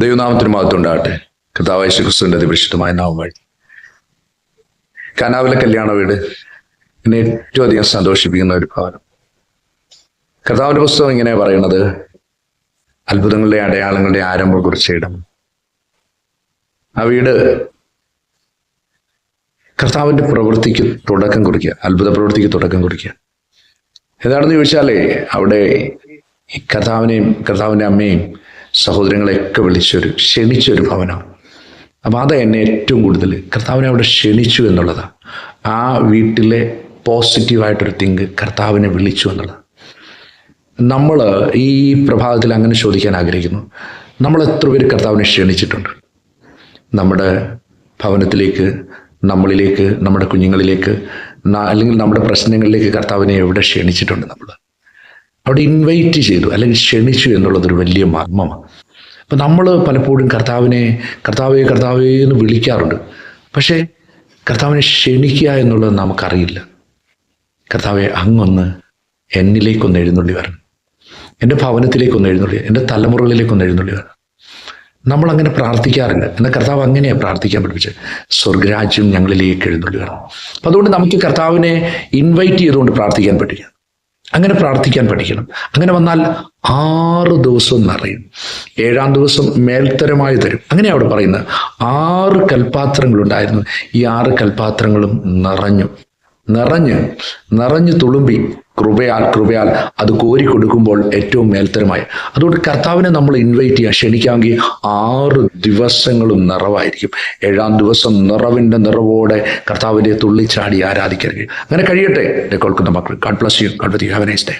ദൈവനാമത്തിന് മഹത്വമുണ്ടാകട്ടെ. കർത്താവായ യേശു ക്രിസ്തുവിന്റെ അതിപരിശുദ്ധമായ നാമം വഴി കാനാവിലെ കല്യാണ വീട് എന്നെ ഏറ്റവും അധികം സന്തോഷിപ്പിക്കുന്ന ഒരു ഭവനം. കർത്താവിന്റെ പുസ്തകം ഇങ്ങനെ പറയുന്നത്, അത്ഭുതങ്ങളുടെ അടയാളങ്ങളുടെ ആരംഭം കുറിച്ച ഇടം. ആ വീട് കർത്താവിന്റെ പ്രവൃത്തിക്ക് തുടക്കം കുറിക്കുക, അത്ഭുത പ്രവൃത്തിക്ക് തുടക്കം കുറിക്കുക. എന്താണെന്ന് ചോദിച്ചാലേ, അവിടെ ഈ കർത്താവിന്റെ അമ്മയും സഹോദരങ്ങളെയൊക്കെ ക്ഷണിച്ചൊരു ഭവനമാണ്. അപ്പം അത് എന്നെ ഏറ്റവും കൂടുതൽ കർത്താവിനെ അവിടെ ക്ഷണിച്ചു എന്നുള്ളതാണ്. ആ വീട്ടിലെ പോസിറ്റീവായിട്ടൊരു തിങ്ക്, കർത്താവിനെ വിളിച്ചു എന്നുള്ളത്. നമ്മൾ ഈ പ്രഭാതത്തിൽ അങ്ങനെ ചോദിക്കാൻ ആഗ്രഹിക്കുന്നു, നമ്മൾ എത്ര പേര് കർത്താവിനെ ക്ഷണിച്ചിട്ടുണ്ട്? നമ്മുടെ ഭവനത്തിലേക്ക്, നമ്മളിലേക്ക്, നമ്മുടെ കുഞ്ഞുങ്ങളിലേക്ക്, അല്ലെങ്കിൽ നമ്മുടെ പ്രശ്നങ്ങളിലേക്ക് കർത്താവിനെ എവിടെ ക്ഷണിച്ചിട്ടുണ്ട്? നമ്മൾ അവിടെ ഇൻവൈറ്റ് ചെയ്തു അല്ലെങ്കിൽ ക്ഷണിച്ചു എന്നുള്ളതൊരു വലിയ മർമ്മമാണ്. അപ്പം നമ്മൾ പലപ്പോഴും കർത്താവേ എന്ന് വിളിക്കാറുണ്ട്. പക്ഷേ കർത്താവിനെ ക്ഷണിക്കുക എന്നുള്ളത് നമുക്കറിയില്ല. കർത്താവെ, അങ്ങൊന്ന് എന്നിലേക്കൊന്ന് എഴുന്നള്ളി വരണം, എൻ്റെ ഭവനത്തിലേക്കൊന്ന് എഴുന്നള്ളി, എൻ്റെ തലമുറകളിലേക്കൊന്ന് എഴുന്നള്ളി വരണം. നമ്മളങ്ങനെ പ്രാർത്ഥിക്കാറില്ല. എന്നാൽ കർത്താവ് അങ്ങനെയാണ് പ്രാർത്ഥിക്കാൻ പഠിപ്പിച്ചത്, സ്വർഗരാജ്യം ഞങ്ങളിലേക്ക് എഴുന്നള്ളി വരണം. അപ്പം അതുകൊണ്ട് നമുക്ക് കർത്താവിനെ ഇൻവൈറ്റ് ചെയ്തുകൊണ്ട് പ്രാർത്ഥിക്കാൻ പഠിക്കാം. അങ്ങനെ പ്രാർത്ഥിക്കാൻ പഠിക്കണം. അങ്ങനെ വന്നാൽ 6 ദിവസവും നിറയും, 7-ാം ദിവസം മേൽത്തരമായി തരും. അങ്ങനെയാണ് അവിടെ പറയുന്നത്. 6 കൽപ്പാത്രങ്ങളുണ്ടായിരുന്നു. ഈ 6 കൽപ്പാത്രങ്ങളും നിറഞ്ഞു തുളുമ്പി കൃപയാൽ അത് കോരി കൊടുക്കുമ്പോൾ ഏറ്റവും മേൽത്തരമായി. അതുകൊണ്ട് കർത്താവിനെ നമ്മൾ ഇൻവൈറ്റ് ചെയ്യുക, ക്ഷണിക്കാമെങ്കിൽ 6 ദിവസങ്ങളും നിറവായിരിക്കും. 7-ാം ദിവസം നിറവിൻ്റെ നിറവോടെ കർത്താവിനെ തുള്ളിച്ചാടി ആരാധിക്കാൻ കഴിയും. അങ്ങനെ കഴിയട്ടെ എൻ്റെ കേൾക്കുന്ന മക്കൾ. God bless you. God with you. Have A nice day.